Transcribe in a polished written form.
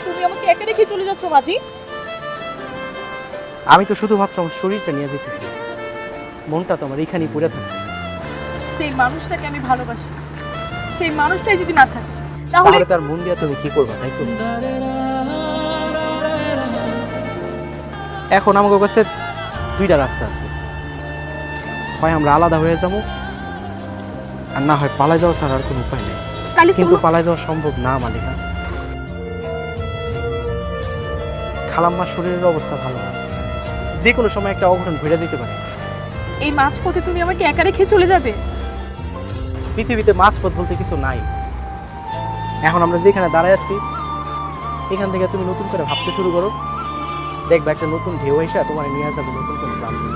তুমি আমাকে একা রেখে চলে যাচ্ছ মাঝি। আমি তো শুধুমাত্র আমার শরীরটা নিয়ে যেতেছি, মনটা তো আমার এখানেই পড়ে থাকে। সেই মানুষটাকে আমি ভালোবাসি, সেই মানুষটাই যদি না থাকে তাহলে তাহলে তার মন দিয়ে তুমি কি করবা, তাই তো? এখন আমাদের কাছে দুইটা রাস্তা আছে, হয় আমরা আলাদা হয়ে যাবো, আর না হয় পালায় যাওয়া ছাড়া আর কোনো উপায় নেই। তাহলে কিন্তু চলো। পালায় যাওয়া সম্ভব না মালিকা। খালাম্মার শরীরের অবস্থা ভালো না, যে কোনো সময় একটা অঘটন ঘটে যেতে পারে। এই মাঝপথে তুমি আমাকে একা রেখে চলে যাবে? পৃথিবীতে মাঝপথ বলতে কিছু নাই। এখন আমরা যেখানে দাঁড়ায় আছি, এখান থেকে তুমি নতুন করে ভাবতে শুরু করো, দেখবা একটা নতুন ঢেউ এসে তোমার নিয়ে যাবে নতুন কোনো প্রান্তে।